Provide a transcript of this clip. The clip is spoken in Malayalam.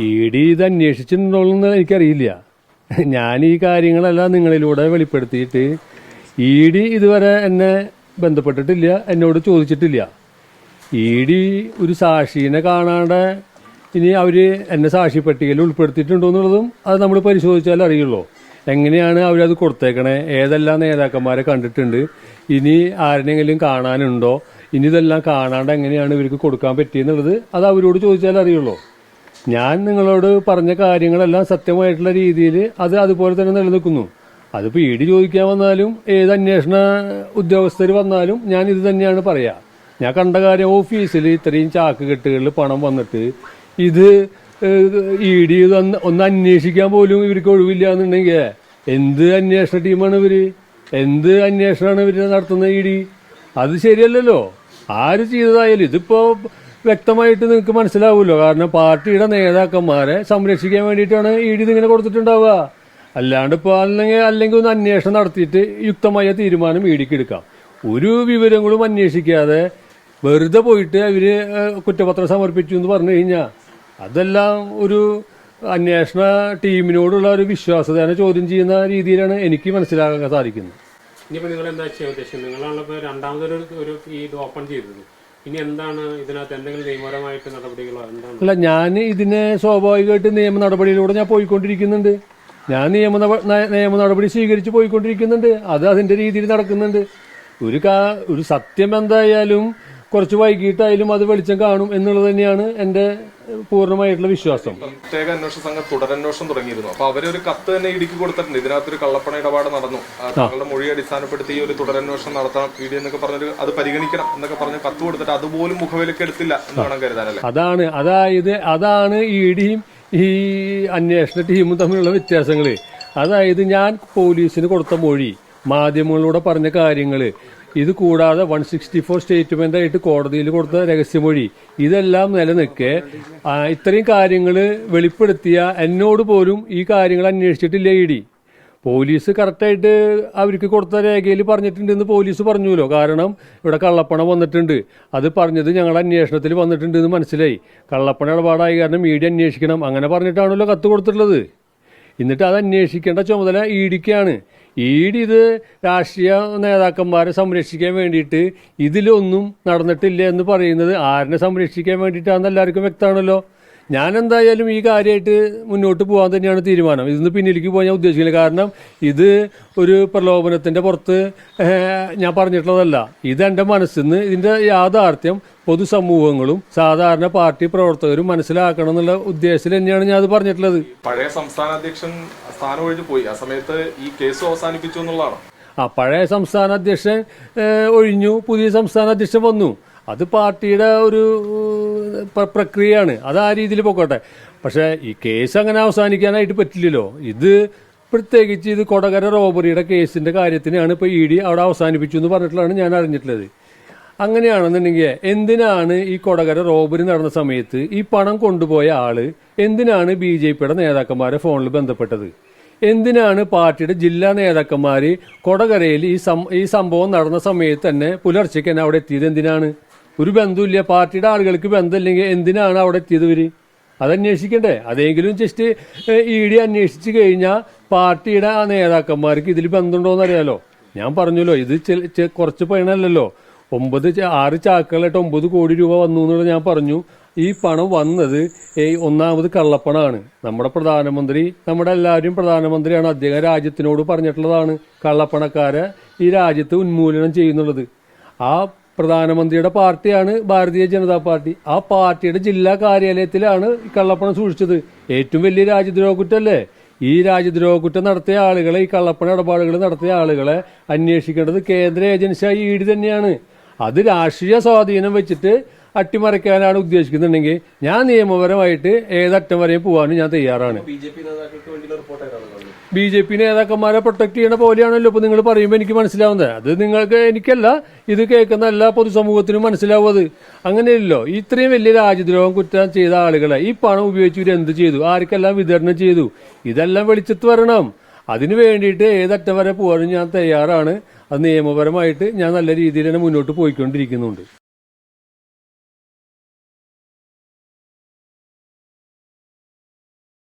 ED ഇത് അന്വേഷിച്ചിട്ടുണ്ടോയെന്ന് എനിക്കറിയില്ല. ഞാൻ ഈ കാര്യങ്ങളെല്ലാം നിങ്ങളിലൂടെ വെളിപ്പെടുത്തിയിട്ട് ED ഇതുവരെ എന്നെ ബന്ധപ്പെട്ടിട്ടില്ല, എന്നോട് ചോദിച്ചിട്ടില്ല. ED ഒരു സാക്ഷീനെ കാണാതെ ഇനി അവർ എന്നെ സാക്ഷി പട്ടികയിൽ ഉൾപ്പെടുത്തിയിട്ടുണ്ടോ എന്നുള്ളതും അത് നമ്മൾ പരിശോധിച്ചാൽ അറിയുള്ളൂ. എങ്ങനെയാണ് അവരത് കൊടുത്തേക്കണേ, ഏതെല്ലാം നേതാക്കന്മാരെ കണ്ടിട്ടുണ്ട്, ഇനി ആരെങ്കിലും കാണാനുണ്ടോ, ഇനി ഇതെല്ലാം കാണാണ്ട് എങ്ങനെയാണ് ഇവർക്ക് കൊടുക്കാൻ പറ്റിയെന്നുള്ളത് അത് അവരോട് ചോദിച്ചാൽ അറിയുള്ളൂ. ഞാൻ നിങ്ങളോട് പറഞ്ഞ കാര്യങ്ങളെല്ലാം സത്യമായിട്ടുള്ള രീതിയിൽ അത് അതുപോലെ തന്നെ നിലനിൽക്കുന്നു. അതിപ്പോൾ ED ചോദിക്കാൻ വന്നാലും ഏത് അന്വേഷണ ഉദ്യോഗസ്ഥർ വന്നാലും ഞാൻ ഇത് തന്നെയാണ് പറയുക. ഞാൻ കണ്ട കാര്യം, ഓഫീസിൽ ഇത്രയും ചാക്ക് കെട്ടുകളിൽ പണം വന്നിട്ട് ഇത് ED ഒന്ന് അന്വേഷിക്കാൻ പോലും ഇവർക്ക് ഒഴിവില്ല എന്നുണ്ടെങ്കിൽ എന്ത് അന്വേഷണ ടീമാണ് ഇവർ, എന്ത് അന്വേഷണമാണ് ഇവർ നടത്തുന്നത് ED? അത് ശരിയല്ലല്ലോ. ആര് ചെയ്തതായാലും ഇതിപ്പോൾ വ്യക്തമായിട്ട് നിങ്ങൾക്ക് മനസ്സിലാവുമല്ലോ. കാരണം പാർട്ടിയുടെ നേതാക്കന്മാരെ സംരക്ഷിക്കാൻ വേണ്ടിയിട്ടാണ് ED ഇതിങ്ങനെ കൊടുത്തിട്ടുണ്ടാവുക. അല്ലാണ്ട് ഇപ്പോൾ അല്ലെങ്കിൽ ഒന്ന് അന്വേഷണം നടത്തിയിട്ട് യുക്തമായ തീരുമാനം EDക്ക് എടുക്കാം. ഒരു വിവരങ്ങളും അന്വേഷിക്കാതെ വെറുതെ പോയിട്ട് അവർ കുറ്റപത്രം സമർപ്പിച്ചു എന്ന് പറഞ്ഞു കഴിഞ്ഞാൽ അതെല്ലാം ഒരു അന്വേഷണ ടീമിനോടുള്ള ഒരു വിശ്വാസതയെ ചോദ്യം ചെയ്യുന്ന രീതിയിലാണ് എനിക്ക് മനസ്സിലാക്കാൻ സാധിക്കുന്നത്. ഇനിയിപ്പോൾ നിങ്ങൾ എന്താ ചെയ്യാൻ ഉദ്ദേശിക്കുന്നത്? നിങ്ങളാണിപ്പോൾ രണ്ടാമതൊരു ഇത് ഓപ്പൺ ചെയ്തത്. ഇനി എന്താണ് ഇതിനകത്ത് എന്തെങ്കിലും നിയമപരമായിട്ട് നടപടികളോ എന്താണ്? അല്ല, ഞാൻ ഇതിനെ സ്വാഭാവികമായിട്ട് നിയമ നടപടിയിലൂടെ ഞാൻ പോയിക്കൊണ്ടിരിക്കുന്നുണ്ട്. ഞാൻ നിയമ നടപടി സ്വീകരിച്ച് പോയിക്കൊണ്ടിരിക്കുന്നുണ്ട്. അത് അതിൻ്റെ രീതിയിൽ നടക്കുന്നുണ്ട്. ഒരു സത്യം എന്തായാലും കുറച്ച് വൈകിട്ടായാലും അത് വെളിച്ചം കാണും എന്നുള്ളത് തന്നെയാണ് എൻ്റെ പൂർണ്ണമായിട്ടുള്ള വിശ്വാസം. പ്രത്യേക അന്വേഷണ സംഘം തുടരന്വേഷണം തുടങ്ങിയിരുന്നു. അപ്പൊ അവരൊരു കത്ത് തന്നെ EDക്ക് കൊടുത്തിട്ടുണ്ട്. ഇതിനകത്തൊരു കള്ളപ്പണ ഇടപാട് നടന്നു, തങ്ങളുടെ മൊഴി അടിസ്ഥാനപ്പെടുത്തി ഒരു തുടരന്വേഷണം നടത്താം ED എന്നൊക്കെ പറഞ്ഞൊരു അത് പരിഗണിക്കണം എന്നൊക്കെ പറഞ്ഞ് കത്ത് കൊടുത്തിട്ട് അതുപോലും മുഖവിലേക്ക് എടുത്തില്ല എന്ന് വേണം കരുതാനല്ലേ? അതാണ് EDയും ഈ അന്വേഷണ ടീമും തമ്മിലുള്ള വ്യത്യാസങ്ങൾ. അതായത് ഞാൻ പോലീസിന് കൊടുത്ത മൊഴി, മാധ്യമങ്ങളിലൂടെ പറഞ്ഞ കാര്യങ്ങൾ, ഇത് കൂടാതെ 164 സ്റ്റേറ്റ്മെന്റ് ആയിട്ട് കോടതിയിൽ കൊടുത്ത രഹസ്യമൊഴി, ഇതെല്ലാം നിലനിൽക്കെ ഇത്രയും കാര്യങ്ങൾ വെളിപ്പെടുത്തിയ എന്നോട് പോലും ഈ കാര്യങ്ങൾ അന്വേഷിച്ചിട്ടില്ല ED. പോലീസ് കറക്റ്റായിട്ട് അവർക്ക് കൊടുത്ത രേഖയിൽ പറഞ്ഞിട്ടുണ്ടെന്ന് പോലീസ് പറഞ്ഞുല്ലോ. കാരണം ഇവിടെ കള്ളപ്പണം വന്നിട്ടുണ്ട്, അത് പറഞ്ഞത് ഞങ്ങളുടെ അന്വേഷണത്തിൽ വന്നിട്ടുണ്ട് എന്ന് മനസ്സിലായി. കള്ളപ്പണ ഇടപാടായ കാരണം ED അന്വേഷിക്കണം, അങ്ങനെ പറഞ്ഞിട്ടാണല്ലോ കത്ത് കൊടുത്തിട്ടുള്ളത്. എന്നിട്ട് അത് അന്വേഷിക്കേണ്ട ചുമതല EDക്കാണ്. ED ഇത് രാഷ്ട്രീയ നേതാക്കന്മാരെ സംരക്ഷിക്കാൻ വേണ്ടിയിട്ട് ഇതിലൊന്നും നടന്നിട്ടില്ല എന്ന് പറയുന്നത് ആരിനെ സംരക്ഷിക്കാൻ വേണ്ടിയിട്ടാണെന്ന് എല്ലാവർക്കും വ്യക്തമാണല്ലോ. ഞാൻ എന്തായാലും ഈ കാര്യമായിട്ട് മുന്നോട്ട് പോകാൻ തന്നെയാണ് തീരുമാനം. ഇതിന്ന് പിന്നിലേക്ക് പോകാൻ ഞാൻ ഉദ്ദേശിക്കില്ല. കാരണം ഇത് ഒരു പ്രലോഭനത്തിൻ്റെ പുറത്ത് ഞാൻ പറഞ്ഞിട്ടുള്ളതല്ല. ഇതെൻ്റെ മനസ്സിൽ നിന്ന് ഇതിൻ്റെ യാഥാർത്ഥ്യം പൊതുസമൂഹങ്ങളും സാധാരണ പാർട്ടി പ്രവർത്തകരും മനസ്സിലാക്കണം എന്നുള്ള ഉദ്ദേശത്തിൽ തന്നെയാണ് ഞാൻ അത് പറഞ്ഞിട്ടുള്ളത്. പഴയ സംസ്ഥാന അധ്യക്ഷൻ സ്ഥാനം ഒഴിഞ്ഞു പോയി, ആ സമയത്ത് ഈ കേസ് അവസാനിപ്പിച്ചു എന്നുള്ളതാണ്. പഴയ സംസ്ഥാന അധ്യക്ഷൻ ഒഴിഞ്ഞു, പുതിയ സംസ്ഥാന അധ്യക്ഷൻ വന്നു. അത് പാർട്ടിയുടെ ഒരു പ്രക്രിയയാണ്, അത് ആ രീതിയിൽ പോക്കോട്ടെ. പക്ഷേ ഈ കേസ് അങ്ങനെ അവസാനിക്കാനായിട്ട് പറ്റില്ലല്ലോ. ഇത് പ്രത്യേകിച്ച് ഇത് കൊടകര റോബറിയുടെ കേസിൻ്റെ കാര്യത്തിനാണ് ഇപ്പോൾ ED അവിടെ അവസാനിപ്പിച്ചു എന്ന് പറഞ്ഞിട്ടുള്ളതാണ് ഞാൻ അറിഞ്ഞിട്ടുള്ളത്. അങ്ങനെയാണെന്നുണ്ടെങ്കിൽ എന്തിനാണ് ഈ കൊടകര റോബറി നടന്ന സമയത്ത് ഈ പണം കൊണ്ടുപോയ ആള് എന്തിനാണ് BJPയുടെ നേതാക്കന്മാരെ ഫോണിൽ ബന്ധപ്പെട്ടത്? എന്തിനാണ് പാർട്ടിയുടെ ജില്ലാ നേതാക്കന്മാർ കൊടകരയിൽ ഈ സംഭവം നടന്ന സമയത്ത് തന്നെ പുലർച്ചയ്ക്ക് തന്നെ അവിടെ എത്തിയത്? എന്തിനാണ്? ഒരു ബന്ധമില്ല, പാർട്ടിയുടെ ആളുകൾക്ക് ബന്ധമില്ലെങ്കിൽ എന്തിനാണ് അവിടെ എത്തിയത്? ഇവർ അതന്വേഷിക്കണ്ടേ? അതെങ്കിലും ജസ്റ്റ് ED അന്വേഷിച്ച് കഴിഞ്ഞാൽ പാർട്ടിയുടെ ആ നേതാക്കന്മാർക്ക് ഇതിൽ ബന്ധമുണ്ടോയെന്ന് അറിയാലോ. ഞാൻ പറഞ്ഞല്ലോ, ഇത് കുറച്ച് പണമല്ലല്ലോ. 6 ചാക്കുകളായിട്ട് 9 കോടി രൂപ വന്നു എന്നുള്ളത് ഞാൻ പറഞ്ഞു. ഈ പണം വന്നത് ഒന്നാമത് കള്ളപ്പണമാണ്. നമ്മുടെ പ്രധാനമന്ത്രി, നമ്മുടെ എല്ലാവരും പ്രധാനമന്ത്രിയാണ്, അദ്ദേഹം രാജ്യത്തിനോട് പറഞ്ഞിട്ടുള്ളതാണ് കള്ളപ്പണക്കാരെ ഈ രാജ്യത്ത് ഉന്മൂലനം ചെയ്യുന്നുള്ളത്. ആ പ്രധാനമന്ത്രിയുടെ പാർട്ടിയാണ് ഭാരതീയ ജനതാ പാർട്ടി. ആ പാർട്ടിയുടെ ജില്ലാ കാര്യാലയത്തിലാണ് കള്ളപ്പണം സൂക്ഷിച്ചത്. ഏറ്റവും വലിയ രാജ്യദ്രോഹ കുറ്റമല്ലേ? ഈ രാജ്യദ്രോഹ കുറ്റം നടത്തിയ ആളുകളെ, ഈ കള്ളപ്പണ ഇടപാടുകൾ നടത്തിയ ആളുകളെ അന്വേഷിക്കേണ്ടത് കേന്ദ്ര ഏജൻസിയായ ED തന്നെയാണ്. അത് രാഷ്ട്രീയ സ്വാധീനം വെച്ചിട്ട് അട്ടിമറിക്കാനാണ് ഉദ്ദേശിക്കുന്നുണ്ടെങ്കിൽ ഞാൻ നിയമപരമായിട്ട് ഏതറ്റം വരെയും പോകാനും ഞാൻ തയ്യാറാണ്. BJP നേതാക്കന്മാരെ പ്രൊട്ടക്ട് ചെയ്യണ പോലെയാണല്ലോ ഇപ്പൊ നിങ്ങൾ പറയുമ്പോൾ എനിക്ക് മനസ്സിലാവുന്നത്. അത് നിങ്ങൾക്ക്, എനിക്കല്ല, ഇത് കേൾക്കുന്ന എല്ലാ പൊതുസമൂഹത്തിനും മനസ്സിലാവും. അത് അങ്ങനെയല്ലോ. ഇത്രയും വലിയ രാജ്യദ്രോഹം കുറ്റം ചെയ്ത ആളുകളെ ഈ പണം ഉപയോഗിച്ച് ഇവർ എന്ത് ചെയ്തു, ആർക്കെല്ലാം വിതരണം ചെയ്തു, ഇതെല്ലാം വെളിച്ചത്ത് വരണം. അതിനു വേണ്ടിയിട്ട് ഏതറ്റം വരെ പോകാനും ഞാൻ തയ്യാറാണ്. അത് നിയമപരമായിട്ട് ഞാൻ നല്ല രീതിയിൽ തന്നെ മുന്നോട്ട് പോയിക്കൊണ്ടിരിക്കുന്നുണ്ട്.